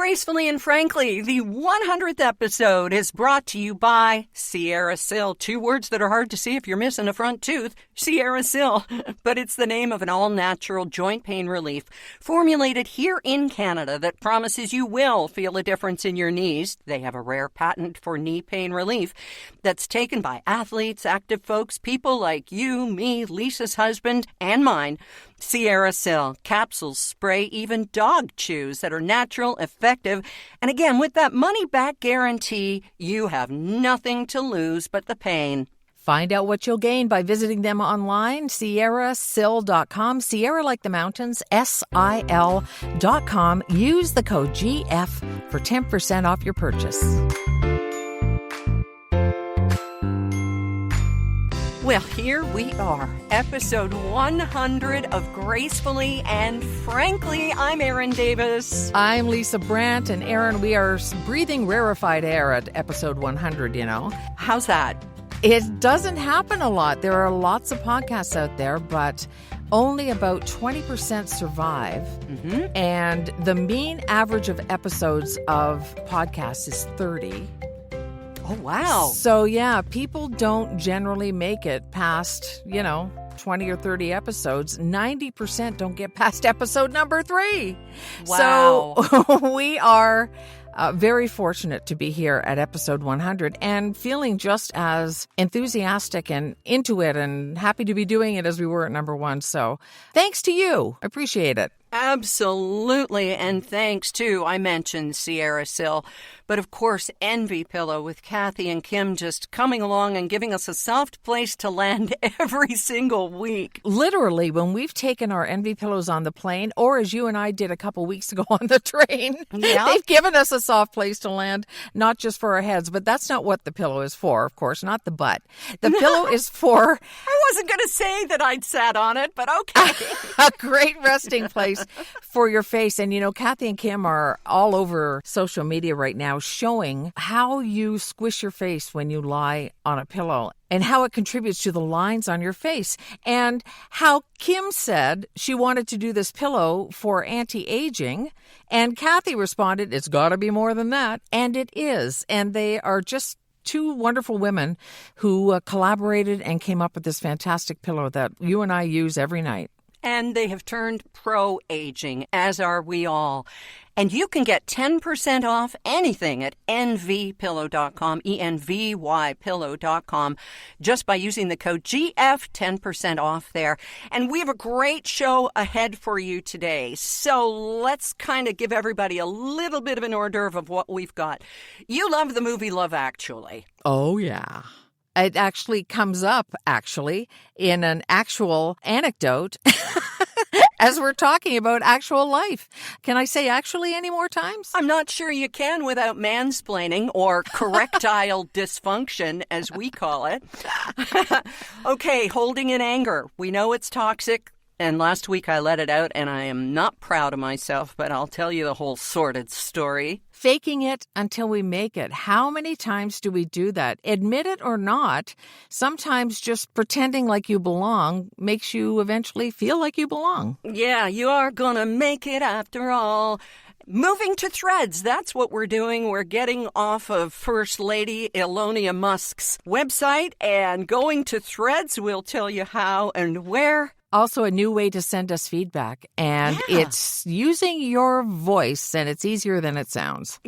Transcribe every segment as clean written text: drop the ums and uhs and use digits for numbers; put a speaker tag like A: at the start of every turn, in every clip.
A: Gracefully and Frankly, the 100th episode is brought to you by Sierra Sil. 2 words that are hard to see if you're missing a front tooth. Sierra Sil. But it's the name of an all-natural joint pain relief formulated here in Canada that promises you will feel a difference in your knees. They have a rare patent for knee pain relief that's taken by athletes, active folks, people like you, me, Lisa's husband, and mine. Sierra Sil, capsules, spray, even dog chews that are natural, effective, and again, with that money-back guarantee, you have nothing to lose but the pain.
B: Find out what you'll gain by visiting them online, sierrasil.com, Sierra like the mountains, SIL.com. Use the code GF for 10% off your purchase.
A: Well, here we are, episode 100 of Gracefully and Frankly. I'm Erin Davis.
B: I'm Lisa Brandt, and Erin, we are breathing rarefied air at episode 100, you know.
A: How's that?
B: It doesn't happen a lot. There are lots of podcasts out there, but only about 20% survive. Mm-hmm. And the mean average of episodes of podcasts is 30.
A: Oh, wow.
B: So, yeah, people don't generally make it past, 20 or 30 episodes. 90% don't get past episode number 3.
A: Wow.
B: So we are very fortunate to be here at episode 100 and feeling just as enthusiastic and into it and happy to be doing it as we were at number 1. So thanks to you. I appreciate it.
A: Absolutely, and thanks to, I mentioned Sierra Sil, but of course Envy Pillow with Kathy and Kim just coming along and giving us a soft place to land every single week.
B: Literally, when we've taken our Envy Pillows on the plane, or as you and I did a couple weeks ago on the train, they've given us a soft place to land, not just for our heads, but that's not what the pillow is for, of course, not the butt. The pillow is for...
A: I wasn't going to say that I'd sat on it, but okay.
B: A great resting place for your face. And, Kathy and Kim are all over social media right now showing how you squish your face when you lie on a pillow and how it contributes to the lines on your face. And how Kim said she wanted to do this pillow for anti-aging. And Kathy responded, it's got to be more than that. And it is. And they are just 2 wonderful women who collaborated and came up with this fantastic pillow that you and I use every night.
A: And they have turned pro-aging, as are we all. And you can get 10% off anything at envypillow.com, ENVYpillow.com, just by using the code GF, 10% off there. And we have a great show ahead for you today. So let's kind of give everybody a little bit of an hors d'oeuvre of what we've got. You love the movie Love Actually.
B: Oh, yeah. It actually comes up, in an actual anecdote as we're talking about actual life. Can I say actually any more times?
A: I'm not sure you can without mansplaining or correctile dysfunction, as we call it. Okay, holding in anger. We know it's toxic. And last week I let it out, and I am not proud of myself, but I'll tell you the whole sordid story.
B: Faking it until we make it. How many times do we do that? Admit it or not, sometimes just pretending like you belong makes you eventually feel like you belong.
A: Yeah, you are gonna make it after all. Moving to Threads, that's what we're doing. We're getting off of First Lady Elonia Musk's website and going to Threads. We'll tell you how and where.
B: Also, a new way to send us feedback, and it's using your voice, and it's easier than it sounds.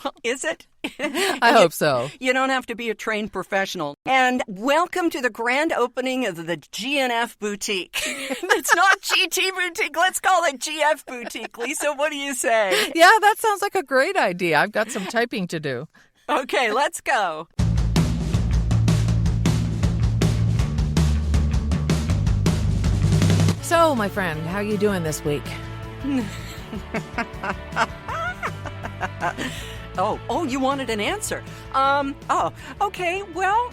A: Well, is it?
B: I hope so.
A: You don't have to be a trained professional. And welcome to the grand opening of the GNF Boutique. It's not GT Boutique. Let's call it GF Boutique. Lisa, what do you say?
B: Yeah, that sounds like a great idea. I've got some typing to do.
A: Okay, let's go.
B: So, my friend, how are you doing this week?
A: Oh, you wanted an answer. Okay, well,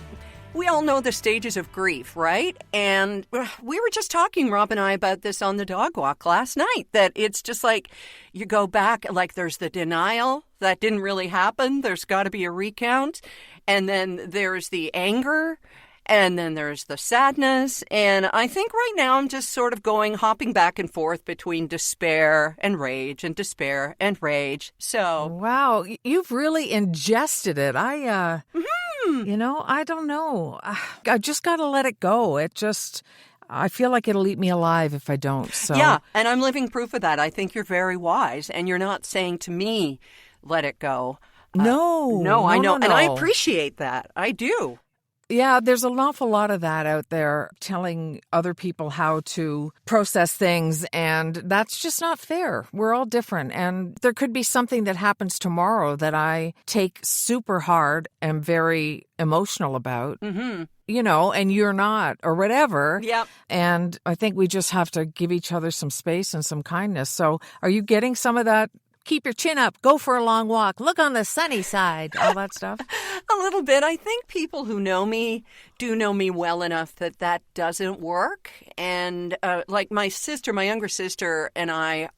A: we all know the stages of grief, right? And we were just talking, Rob and I, about this on the dog walk last night, that it's just like you go back, like there's the denial that didn't really happen. There's got to be a recount. And then there's the anger. And then there's the sadness. And I think right now I'm just sort of hopping back and forth between despair and rage and despair and rage. So.
B: Wow, you've really ingested it. I don't know. I just got to let it go. I feel like it'll eat me alive if I don't. So.
A: Yeah, and I'm living proof of that. I think you're very wise, and you're not saying to me, let it go.
B: No,
A: I know,
B: no.
A: And I appreciate that. I do.
B: Yeah, there's an awful lot of that out there, telling other people how to process things, and that's just not fair. We're all different, and there could be something that happens tomorrow that I take super hard and very emotional about, and you're not, or whatever.
A: Yep.
B: And I think we just have to give each other some space and some kindness. So are you getting some of that? Keep your chin up, go for a long walk, look on the sunny side, all that stuff?
A: A little bit. I think people who know me do know me well enough that doesn't work. And like my younger sister and I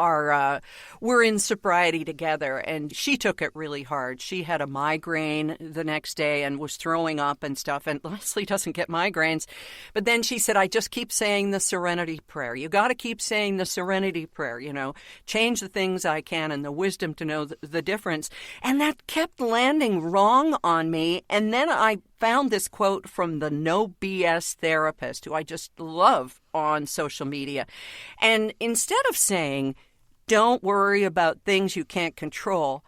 A: we're in sobriety together, and she took it really hard. She had a migraine the next day and was throwing up and stuff, and Leslie doesn't get migraines. But then she said, I just keep saying the serenity prayer. You got to keep saying the serenity prayer, change the things I can and the wisdom to know the difference. And that kept landing wrong on me. And then I found this quote from the No BS therapist, who I just love on social media. And instead of saying, don't worry about things you can't control,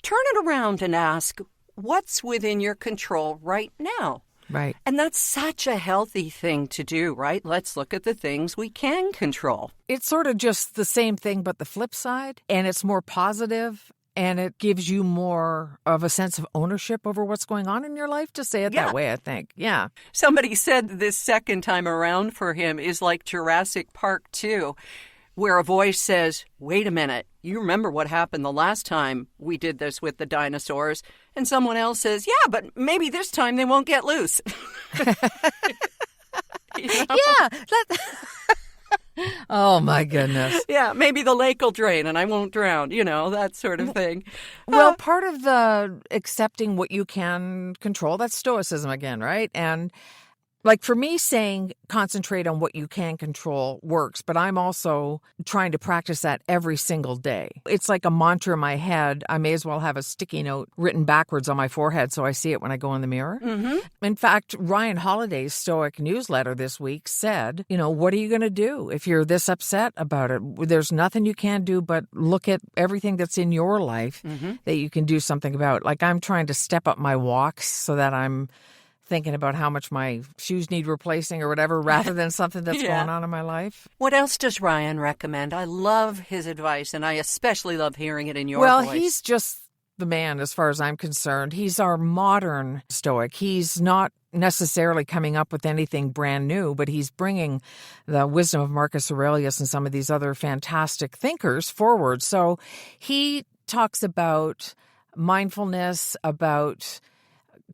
A: turn it around and ask, what's within your control right now?
B: Right.
A: And that's such a healthy thing to do, right? Let's look at the things we can control.
B: It's sort of just the same thing, but the flip side, and it's more positive. And it gives you more of a sense of ownership over what's going on in your life, to say it that way, I think. Yeah.
A: Somebody said this second time around for him is like Jurassic Park 2, where a voice says, wait a minute, you remember what happened the last time we did this with the dinosaurs? And someone else says, yeah, but maybe this time they won't get loose.
B: Yeah. Oh, my goodness.
A: Yeah, maybe the lake will drain and I won't drown, that sort of thing.
B: Well, part of the accepting what you can control, that's stoicism again, right? And like for me, saying concentrate on what you can control works, but I'm also trying to practice that every single day. It's like a mantra in my head. I may as well have a sticky note written backwards on my forehead so I see it when I go in the mirror. Mm-hmm. In fact, Ryan Holiday's Stoic newsletter this week said, what are you going to do if you're this upset about it? There's nothing you can do but look at everything that's in your life that you can do something about. Like I'm trying to step up my walks so that I'm thinking about how much my shoes need replacing or whatever, rather than something that's going on in my life.
A: What else does Ryan recommend? I love his advice, and I especially love hearing it in your voice.
B: Well, he's just the man as far as I'm concerned. He's our modern Stoic. He's not necessarily coming up with anything brand new, but he's bringing the wisdom of Marcus Aurelius and some of these other fantastic thinkers forward. So he talks about mindfulness, about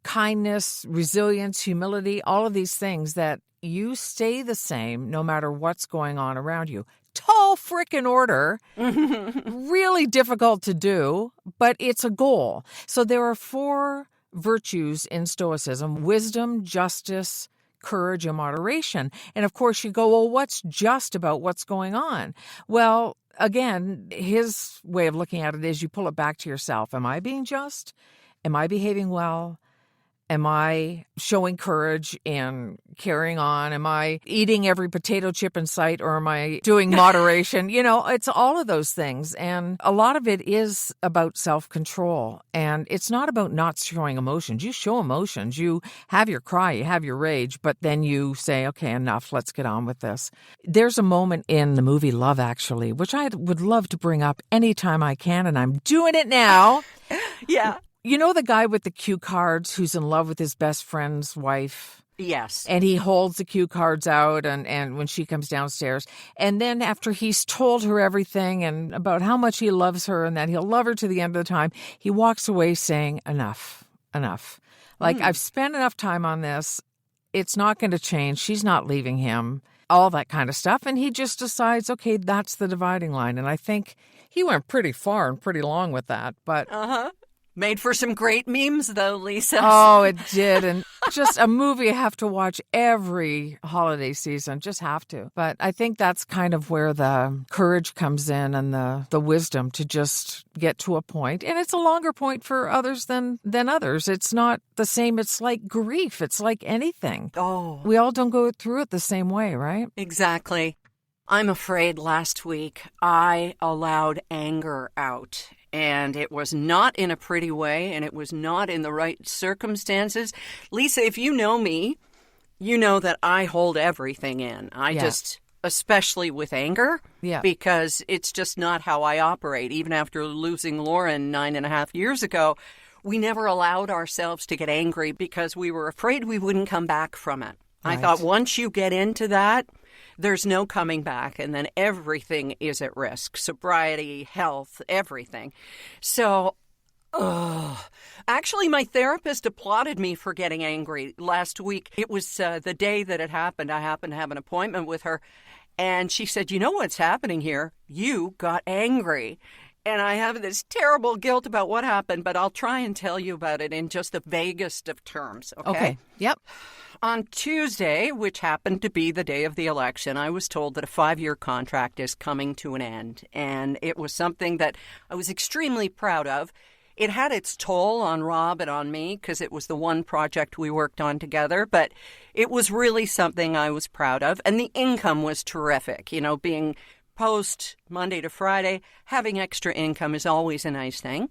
B: kindness, resilience, humility, all of these things that you stay the same no matter what's going on around you. Tall frickin' order, really difficult to do, but it's a goal. So there are 4 virtues in Stoicism: wisdom, justice, courage, and moderation. And of course you go, well, what's just about what's going on? Well, again, his way of looking at it is you pull it back to yourself. Am I being just? Am I behaving well? Am I showing courage and carrying on? Am I eating every potato chip in sight, or am I doing moderation? It's all of those things. And a lot of it is about self-control. And it's not about not showing emotions. You show emotions. You have your cry, you have your rage, but then you say, okay, enough, let's get on with this. There's a moment in the movie Love Actually, which I would love to bring up anytime I can, and I'm doing it now.
A: Yeah.
B: You know the guy with the cue cards who's in love with his best friend's wife?
A: Yes.
B: And he holds the cue cards out and when she comes downstairs. And then after he's told her everything and about how much he loves her and that he'll love her to the end of the time, he walks away saying, enough. Like, I've spent enough time on this. It's not going to change. She's not leaving him. All that kind of stuff. And he just decides, okay, that's the dividing line. And I think he went pretty far and pretty long with that. But
A: Made for some great memes, though, Lisa.
B: Oh, it did. And just a movie I have to watch every holiday season. Just have to. But I think that's kind of where the courage comes in and the wisdom to just get to a point. And it's a longer point for others than others. It's not the same. It's like grief. It's like anything.
A: Oh.
B: We all don't go through it the same way, right?
A: Exactly. I'm afraid last week I allowed anger out. And it was not in a pretty way, and it was not in the right circumstances. Lisa, if you know me, you know that I hold everything in. Especially with anger, because it's just not how I operate. Even after losing Lauren 9.5 years ago, we never allowed ourselves to get angry because we were afraid we wouldn't come back from it. Right. I thought once you get into that, there's no coming back, and then everything is at risk. Sobriety, health, everything. So, actually, my therapist applauded me for getting angry last week. It was the day that it happened. I happened to have an appointment with her, and she said, you know what's happening here? You got angry. And I have this terrible guilt about what happened, but I'll try and tell you about it in just the vaguest of terms, okay?
B: Yep.
A: On Tuesday, which happened to be the day of the election, I was told that a 5-year contract is coming to an end. And it was something that I was extremely proud of. It had its toll on Rob and on me because it was the one project we worked on together. But it was really something I was proud of. And the income was terrific. You know, being post Monday to Friday, having extra income is always a nice thing.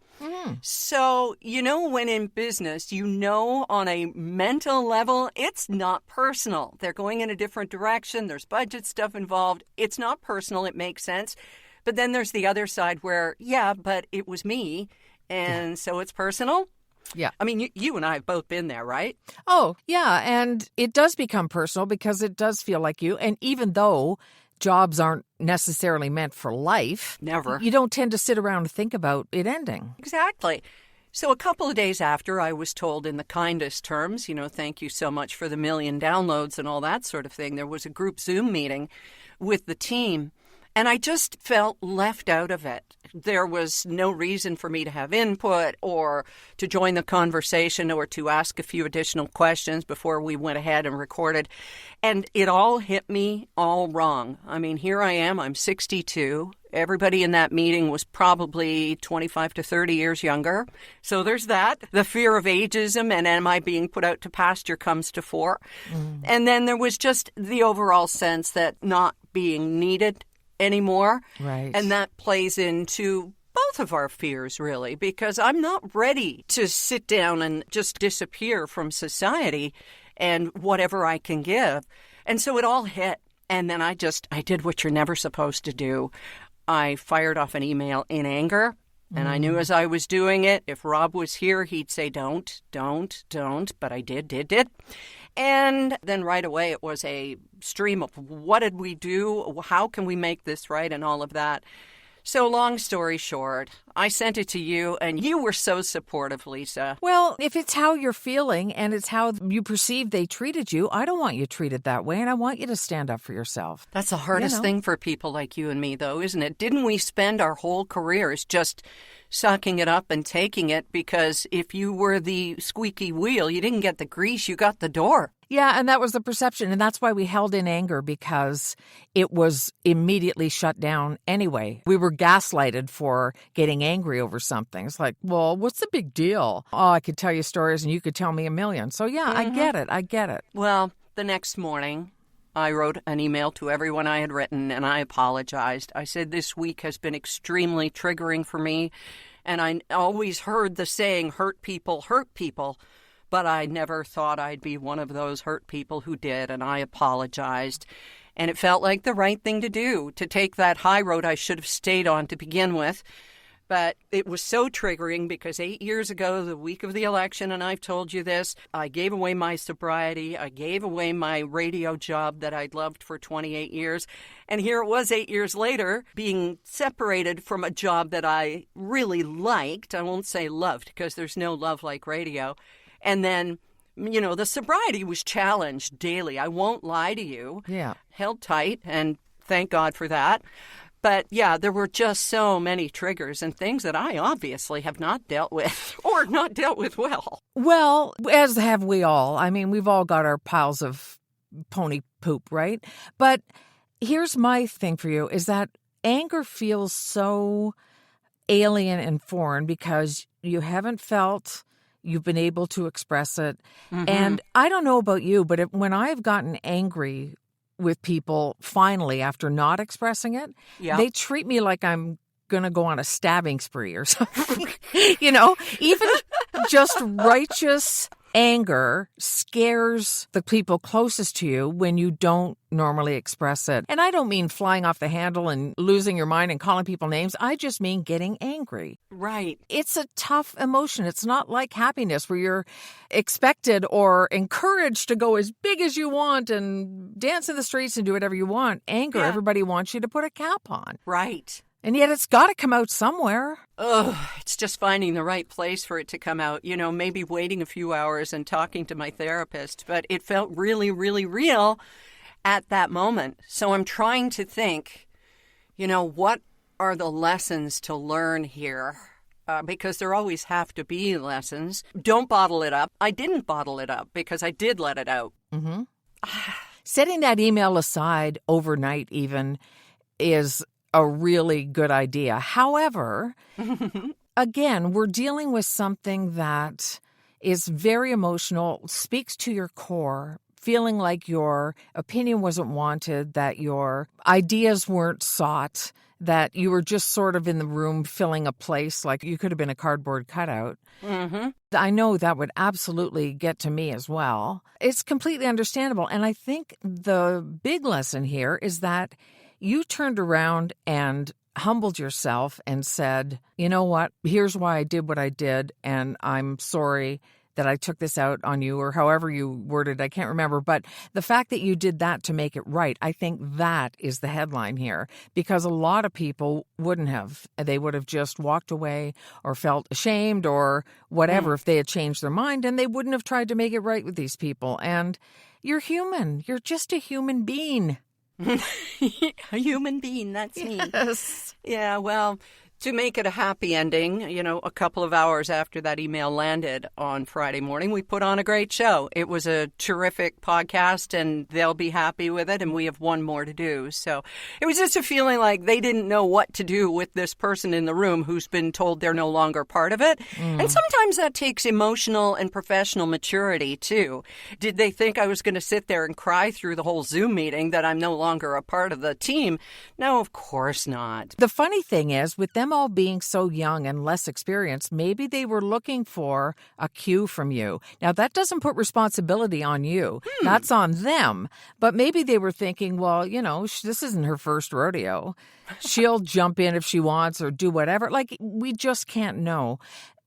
A: So, you know, when in business, you know, on a mental level, it's not personal. They're going in a different direction. There's budget stuff involved. It's not personal. It makes sense. But then there's the other side where, but it was me. And so it's personal.
B: Yeah.
A: I mean, you and I have both been there, right?
B: Oh, yeah. And it does become personal because it does feel like you. And even though jobs aren't necessarily meant for life.
A: Never.
B: You don't tend to sit around and think about it ending.
A: Exactly. So a couple of days after, I was told in the kindest terms, you know, thank you so much for the 1 million downloads and all that sort of thing. There was a group Zoom meeting with the team, and I just felt left out of it. There was no reason for me to have input or to join the conversation or to ask a few additional questions before we went ahead and recorded. And it all hit me all wrong. I mean, here I am. I'm 62. Everybody in that meeting was probably 25 to 30 years younger. So there's that. The fear of ageism and am I being put out to pasture comes to fore. And then there was just the overall sense that not being needed anymore.
B: Right.
A: And that plays into both of our fears, really, because I'm not ready to sit down and just disappear from society and whatever I can give. And so it all hit. And then I did what you're never supposed to do. I fired off an email in anger. And I knew as I was doing it, if Rob was here, he'd say, don't. But I did. And then right away, it was a stream of what did we do? How can we make this right? And all of that. So long story short, I sent it to you and you were so supportive, Lisa.
B: Well, if it's how you're feeling and it's how you perceive they treated you, I don't want you treated that way. And I want you to stand up for yourself.
A: That's the hardest thing for people like you and me, though, isn't it? Didn't we spend our whole careers just sucking it up and taking it? Because if you were the squeaky wheel, you didn't get the grease, you got the door.
B: Yeah, and that was the perception. And that's why we held in anger, because it was immediately shut down anyway. We were gaslighted for getting angry over something. It's like, well, what's the big deal? Oh, I could tell you stories and you could tell me a million. So yeah, I get it.
A: Well, the next morning, I wrote an email to everyone I had written and I apologized. I said this week has been extremely triggering for me. And I always heard the saying, hurt people. But I never thought I'd be one of those hurt people who did, and I apologized. And it felt like the right thing to do, to take that high road I should have stayed on to begin with. But it was so triggering because 8 years ago, the week of the election, and I've told you this, I gave away my sobriety. I gave away my radio job that I'd loved for 28 years. And here it was 8 years later, being separated from a job that I really liked. I won't say loved because there's no love like radio. And then, you know, the sobriety was challenged daily. I won't lie to you.
B: Yeah.
A: Held tight, and thank God for that. But yeah, there were just so many triggers and things that I obviously have not dealt with or not dealt with well.
B: Well, as have we all. I mean, we've all got our piles of pony poop, right? But here's my thing for you is that anger feels so alien and foreign because you haven't felt, you've been able to express it.
A: Mm-hmm.
B: And I don't know about you, but when I've gotten angry with people finally after not expressing it, they treat me like I'm going to go on a stabbing spree or something. Even just righteous anger scares the people closest to you when you don't normally express it. And I don't mean flying off the handle and losing your mind and calling people names. I just mean getting angry.
A: Right.
B: It's a tough emotion. It's not like happiness where you're expected or encouraged to go as big as you want and dance in the streets and do whatever you want. Anger, everybody wants you to put a cap on.
A: Right.
B: And yet it's got to come out somewhere.
A: Oh, it's just finding the right place for it to come out. Maybe waiting a few hours and talking to my therapist. But it felt really, really real at that moment. So I'm trying to think, what are the lessons to learn here? Because there always have to be lessons. Don't bottle it up. I didn't bottle it up because I did let it out.
B: Mm-hmm. Setting that email aside overnight even is a really good idea. However, again, we're dealing with something that is very emotional, speaks to your core, feeling like your opinion wasn't wanted, that your ideas weren't sought, that you were just sort of in the room filling a place, like you could have been a cardboard cutout.
A: Mm-hmm.
B: I know that would absolutely get to me as well. It's completely understandable. And I think the big lesson here is that you turned around and humbled yourself and said, you know what, here's why I did what I did, and I'm sorry that I took this out on you, or however you worded, I can't remember. But the fact that you did that to make it right, I think that is the headline here, because a lot of people wouldn't have. They would have just walked away or felt ashamed or whatever if they had changed their mind, and they wouldn't have tried to make it right with these people. And you're human. You're just a human being.
A: A human being, that's me.
B: Yes.
A: Yeah, well, to make it a happy ending, a couple of hours after that email landed on Friday morning, we put on a great show. It was a terrific podcast, and they'll be happy with it, and we have one more to do. So it was just a feeling like they didn't know what to do with this person in the room who's been told they're no longer part of it. And sometimes that takes emotional and professional maturity, too. Did they think I was going to sit there and cry through the whole Zoom meeting that I'm no longer a part of the team? No, of course not.
B: The funny thing is, with them all being so young and less experienced, maybe they were looking for a cue from you. Now, that doesn't put responsibility on you. That's on them. But maybe they were thinking, well, this isn't her first rodeo. She'll jump in if she wants or do whatever. Like, we just can't know.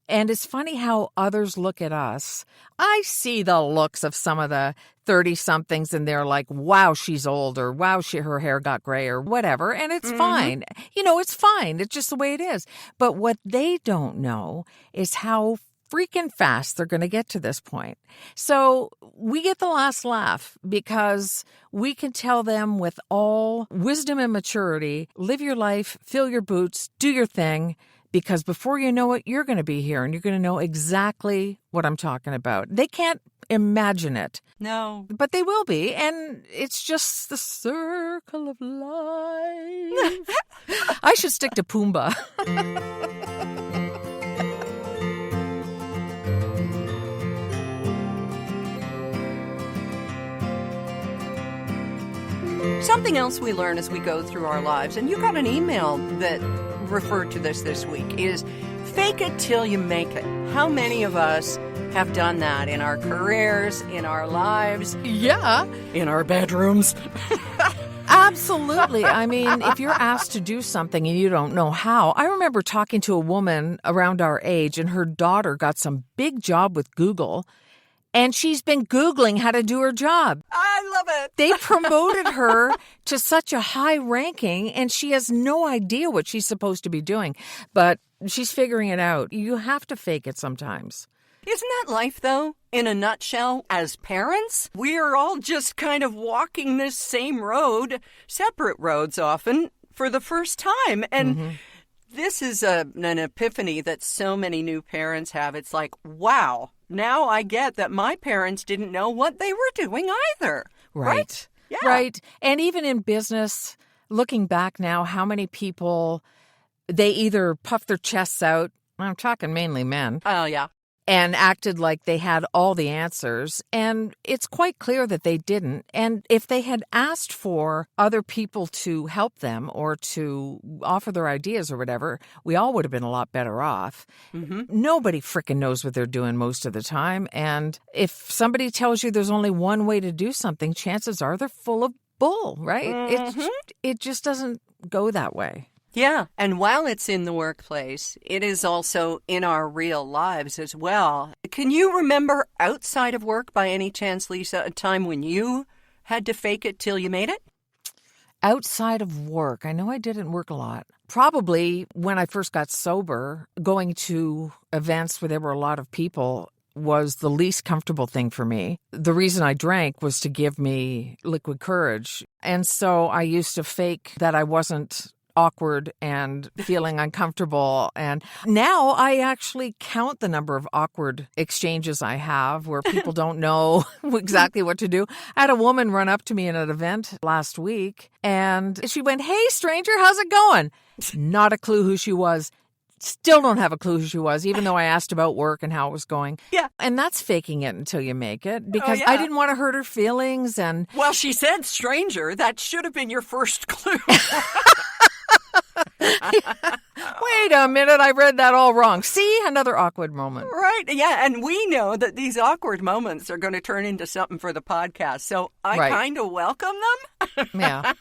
B: And it's funny how others look at us. I see the looks of some of the 30-somethings and they're like, wow, she's old, or wow, her hair got gray, or whatever. And it's fine. It's fine. It's just the way it is. But what they don't know is how freaking fast they're going to get to this point. So we get the last laugh because we can tell them with all wisdom and maturity, live your life, fill your boots, do your thing. Because before you know it, you're going to be here and you're going to know exactly what I'm talking about. They can't imagine it.
A: No.
B: But they will be. And it's just the circle of life. I should stick to Pumbaa.
A: Something else we learn as we go through our lives, and you got an email that referred to this week, is fake it till you make it. How many of us have done that in our careers, in our lives?
B: Yeah.
A: In our bedrooms?
B: Absolutely. I mean, if you're asked to do something and you don't know how. I remember talking to a woman around our age, and her daughter got some big job with Google, and she's been Googling how to do her job.
A: I love it.
B: They promoted her to such a high ranking, and she has no idea what she's supposed to be doing. But she's figuring it out. You have to fake it sometimes.
A: Isn't that life, though? In a nutshell, as parents, we are all just kind of walking this same road, separate roads often, for the first time. And this is an epiphany that so many new parents have. It's like, wow, now I get that my parents didn't know what they were doing either. Right? Yeah.
B: Right. And even in business, looking back now, how many people, they either puff their chests out, I'm talking mainly men.
A: Oh, yeah.
B: And acted like they had all the answers. And it's quite clear that they didn't. And if they had asked for other people to help them or to offer their ideas or whatever, we all would have been a lot better off. Nobody frickin' knows what they're doing most of the time. And if somebody tells you there's only one way to do something, chances are they're full of bull, right? It just doesn't go that way.
A: Yeah, and while it's in the workplace, it is also in our real lives as well. Can you remember outside of work, by any chance, Lisa, a time when you had to fake it till you made it?
B: Outside of work, I know I didn't work a lot. Probably when I first got sober, going to events where there were a lot of people was the least comfortable thing for me. The reason I drank was to give me liquid courage. And so I used to fake that I wasn't awkward and feeling uncomfortable. And now I actually count the number of awkward exchanges I have where people don't know exactly what to do. I had a woman run up to me in an event last week and she went, "Hey, stranger, how's it going?" Not a clue who she was. Still don't have a clue who she was, even though I asked about work and how it was going.
A: Yeah.
B: And that's faking it until you make it because I didn't want to hurt her feelings. And
A: well, she said stranger. That should have been your first clue.
B: Wait a minute, I read that all wrong. See, another awkward moment.
A: Right, yeah, and we know that these awkward moments are going to turn into something for the podcast, so I kind of welcome them.
B: Yeah.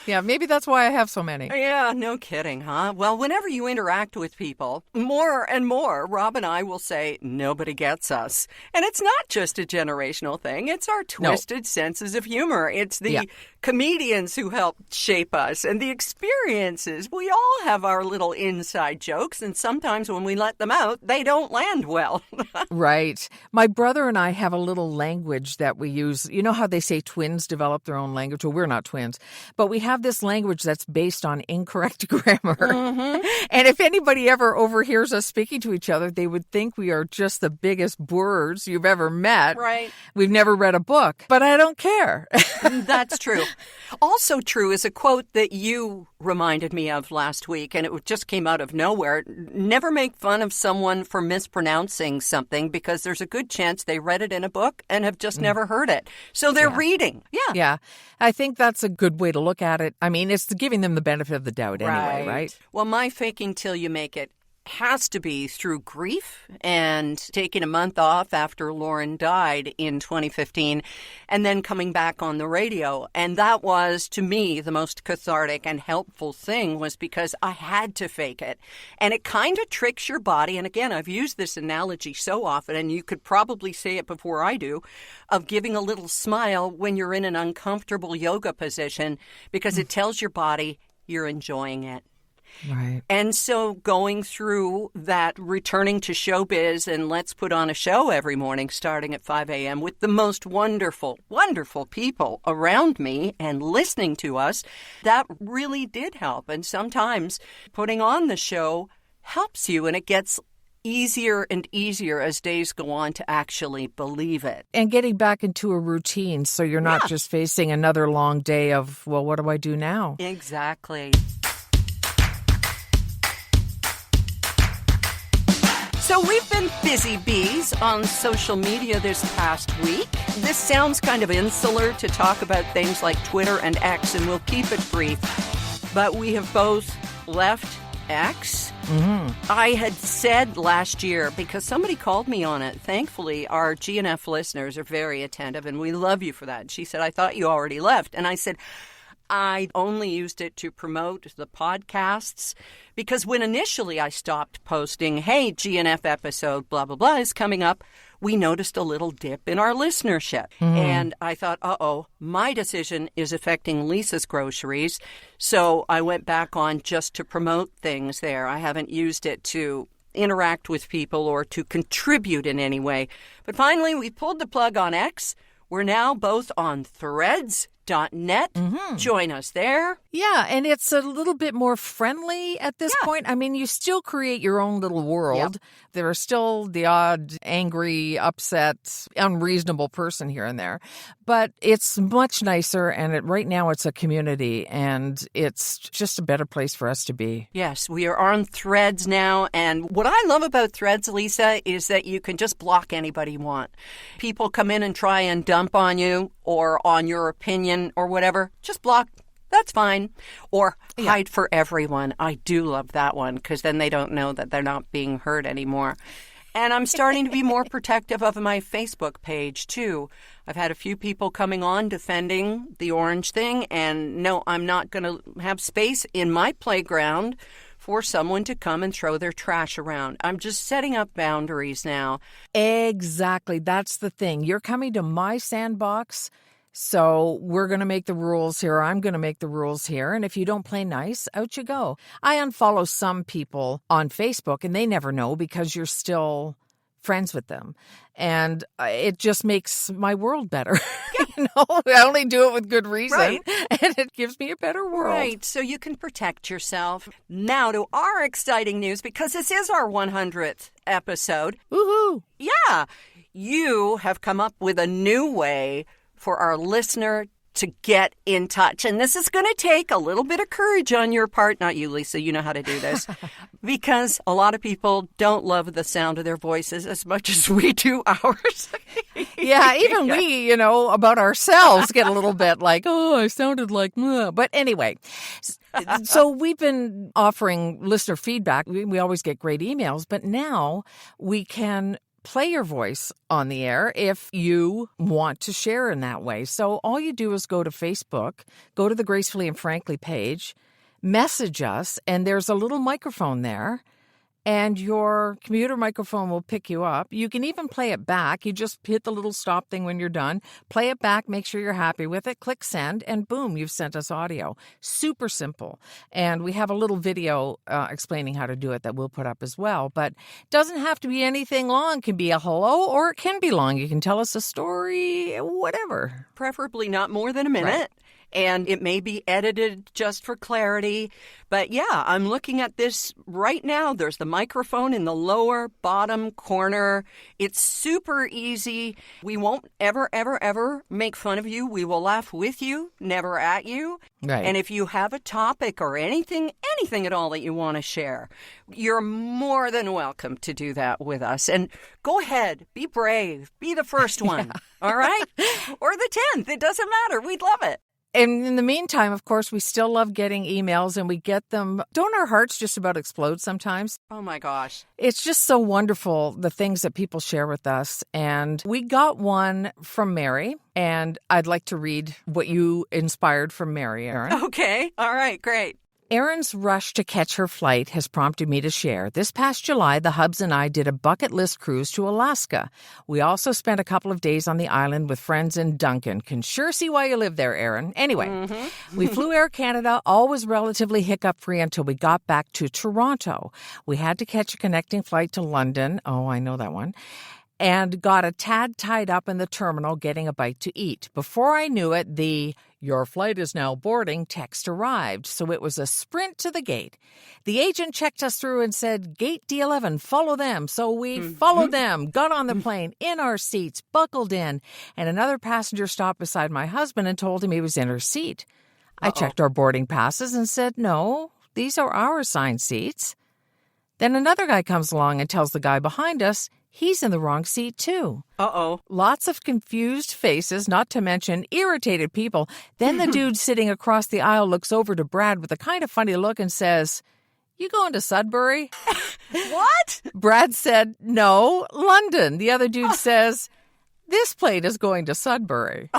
B: Yeah, maybe that's why I have so many.
A: Yeah, no kidding, huh? Well, whenever you interact with people, more and more, Rob and I will say, nobody gets us. And it's not just a generational thing. It's our twisted senses of humor. It's the comedians who help shape us and the experiences. We all have our little inside jokes, and sometimes when we let them out, they don't land well.
B: Right. My brother and I have a little language that we use. You know how they say twins develop their own language? Well, we're not twins. But we have this language that's based on incorrect grammar. And if anybody ever overhears us speaking to each other, they would think we are just the biggest boors you've ever met.
A: Right.
B: We've never read a book, but I don't care.
A: That's true. Also true is a quote that you reminded me of last week, and it just came out of nowhere. Never make fun of someone for mispronouncing something because there's a good chance they read it in a book and have just never heard it. So they're reading. Yeah.
B: Yeah. I think that's a good way to look at it. I mean, it's giving them the benefit of the doubt anyway, right?
A: Well, my faking till you make it has to be through grief and taking a month off after Lauren died in 2015 and then coming back on the radio. And that was, to me, the most cathartic and helpful thing was because I had to fake it. And it kind of tricks your body. And again, I've used this analogy so often, and you could probably say it before I do, of giving a little smile when you're in an uncomfortable yoga position because it tells your body you're enjoying it.
B: Right.
A: And so going through that, returning to showbiz and let's put on a show every morning starting at 5 a.m. with the most wonderful, wonderful people around me and listening to us, that really did help. And sometimes putting on the show helps you and it gets easier and easier as days go on to actually believe it.
B: And getting back into a routine so you're not just facing another long day of, well, what do I do now?
A: Exactly. So we've been busy bees on social media this past week. This sounds kind of insular to talk about things like Twitter and X, and we'll keep it brief. But we have both left X. I had said last year, because somebody called me on it, thankfully our GNF listeners are very attentive, and we love you for that. And she said, I thought you already left. And I said, I only used it to promote the podcasts because when initially I stopped posting, hey, GNF episode, blah, blah, blah, is coming up, we noticed a little dip in our listenership. And I thought, my decision is affecting Lisa's groceries. So I went back on just to promote things there. I haven't used it to interact with people or to contribute in any way. But finally, we pulled the plug on X. We're now both on Threads Join us there.
B: Yeah, and it's a little bit more friendly at this point. I mean, you still create your own little world.
A: Yep.
B: There are still the odd, angry, upset, unreasonable person here and there. But it's much nicer, and right now it's a community, and it's just a better place for us to be.
A: Yes, we are on Threads now, and what I love about Threads, Lisa, is that you can just block anybody you want. People come in and try and dump on you or on your opinion or whatever, just block. That's fine. Or hide for everyone. I do love that one because then they don't know that they're not being heard anymore. And I'm starting to be more protective of my Facebook page, too. I've had a few people coming on defending the orange thing. And no, I'm not going to have space in my playground for someone to come and throw their trash around. I'm just setting up boundaries now.
B: Exactly. That's the thing. You're coming to my sandbox. So we're going to make the rules here. I'm going to make the rules here. And if you don't play nice, out you go. I unfollow some people on Facebook, and they never know because you're still friends with them. And it just makes my world better. I only do it with good reason.
A: Right.
B: And it gives me a better world.
A: Right, so you can protect yourself. Now to our exciting news, because this is our 100th episode.
B: Woohoo!
A: Yeah, you have come up with a new way for our listener to get in touch. And this is going to take a little bit of courage on your part. Not you, Lisa. You know how to do this. Because a lot of people don't love the sound of their voices as much as we do ours.
B: Yeah, even we, about ourselves get a little bit like, oh, I sounded like, but anyway. So we've been offering listener feedback. We always get great emails, but now we can play your voice on the air if you want to share in that way. So all you do is go to Facebook, go to the Gracefully and Frankly page, message us, and there's a little microphone there, and your computer microphone will pick you up. You can even play it back. You just hit the little stop thing when you're done, play it back, make sure you're happy with it, click send, and boom, you've sent us audio. Super simple. And we have a little video explaining how to do it that we'll put up as well. But it doesn't have to be anything long. It can be a hello, or it can be long. You can tell us a story, whatever.
A: Preferably not more than a minute. Right. And it may be edited just for clarity. But yeah, I'm looking at this right now. There's the microphone in the lower bottom corner. It's super easy. We won't ever, ever, ever make fun of you. We will laugh with you, never at you.
B: Right.
A: And if you have a topic or anything at all that you want to share, you're more than welcome to do that with us. And go ahead, be brave, be the first one, all right? Or the 10th, it doesn't matter. We'd love it.
B: And in the meantime, of course, we still love getting emails, and we get them. Don't our hearts just about explode sometimes?
A: Oh, my gosh.
B: It's just so wonderful, the things that people share with us. And we got one from Mary, and I'd like to read what you inspired from Mary, Erin.
A: Okay. All right. Great.
B: Erin's rush to catch her flight has prompted me to share. This past July, the Hubs and I did a bucket list cruise to Alaska. We also spent a couple of days on the island with friends in Duncan. Can sure see why you live there, Erin. Anyway, we flew Air Canada. All was relatively hiccup-free until we got back to Toronto. We had to catch a connecting flight to London. Oh, I know that one. And got a tad tied up in the terminal getting a bite to eat. Before I knew it, the "Your flight is now boarding" text arrived, so it was a sprint to the gate. The agent checked us through and said, "Gate D11, follow them." So we followed them, got on the plane, in our seats, buckled in, and another passenger stopped beside my husband and told him he was in her seat. I checked our boarding passes and said, "No, these are our assigned seats." Then another guy comes along and tells the guy behind us he's in the wrong seat, too.
A: Uh-oh.
B: Lots of confused faces, not to mention irritated people. Then the dude sitting across the aisle looks over to Brad with a kind of funny look and says, "You going to Sudbury?"
A: What?
B: Brad said, "No, London." The other dude says, "This plane is going to Sudbury."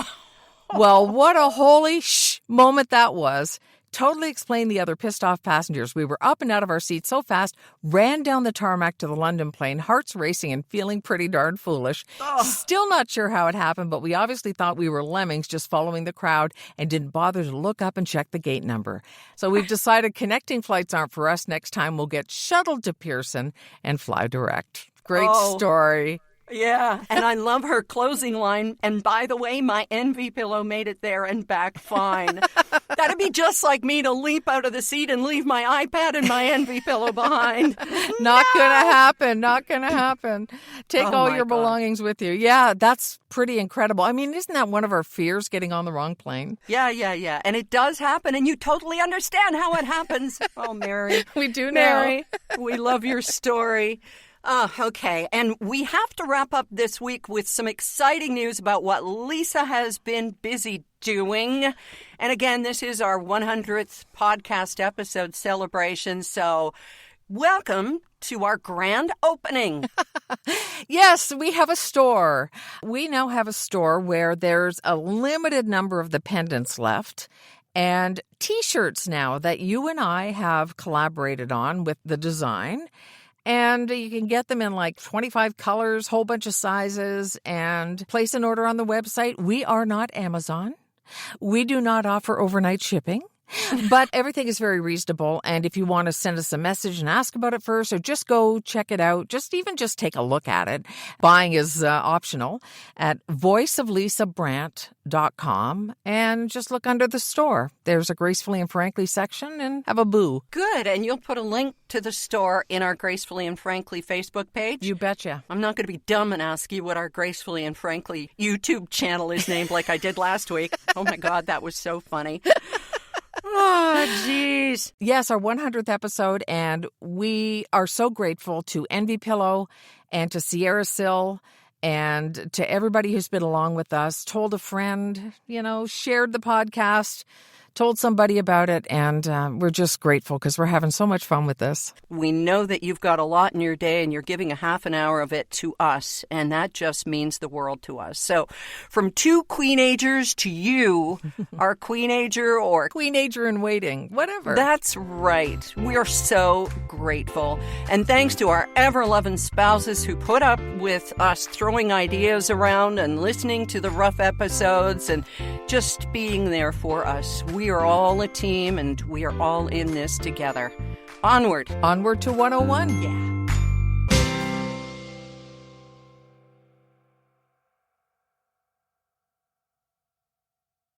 B: Well, what a holy moment that was. Totally explained the other pissed-off passengers. We were up and out of our seats so fast, ran down the tarmac to the London plane, hearts racing and feeling pretty darn foolish. Still not sure how it happened, but we obviously thought we were lemmings just following the crowd and didn't bother to look up and check the gate number. So we've decided connecting flights aren't for us. Next time we'll get shuttled to Pearson and fly direct. Great story.
A: Yeah, and I love her closing line. And by the way, my envy pillow made it there and back fine. That'd be just like me to leap out of the seat and leave my iPad and my envy pillow behind.
B: Not gonna happen. Not gonna happen. Take all your belongings with you. Yeah, that's pretty incredible. I mean, isn't that one of our fears, getting on the wrong plane?
A: Yeah. And it does happen, and you totally understand how it happens. Oh, Mary.
B: We do now.
A: Mary, we love your story. Okay, and we have to wrap up this week with some exciting news about what Lisa has been busy doing. And again, this is our 100th podcast episode celebration, so welcome to our grand opening.
B: Yes, we have a store. We now have a store where there's a limited number of the pendants left. And T-shirts now that you and I have collaborated on with the design. And you can get them in like 25 colors, whole bunch of sizes, and place an order on the website. We are not Amazon. We do not offer overnight shipping. But everything is very reasonable. And if you want to send us a message and ask about it first, or just go check it out, just take a look at it. Buying is optional at voiceoflisabrandt.com, and just look under the store. There's a Gracefully and Frankly section, and have a boo.
A: Good. And you'll put a link to the store in our Gracefully and Frankly Facebook page?
B: You betcha.
A: I'm not going to be dumb and ask you what our Gracefully and Frankly YouTube channel is named like I did last week. Oh my God, that was so funny. Oh, geez.
B: Yes, our 100th episode, and we are so grateful to Envy Pillow and to Sierra Sil and to everybody who's been along with us, told a friend, shared the podcast, told somebody about it, and we're just grateful because we're having so much fun with this.
A: We know that you've got a lot in your day, and you're giving a half an hour of it to us, and that just means the world to us. So from two queenagers to you, our queenager or
B: queenager in waiting, whatever.
A: That's right. We are so grateful. And thanks to our ever-loving spouses who put up with us throwing ideas around and listening to the rough episodes and just being there for us. We are all a team, and we are all in this together. Onward.
B: Onward to 101.
A: Yeah.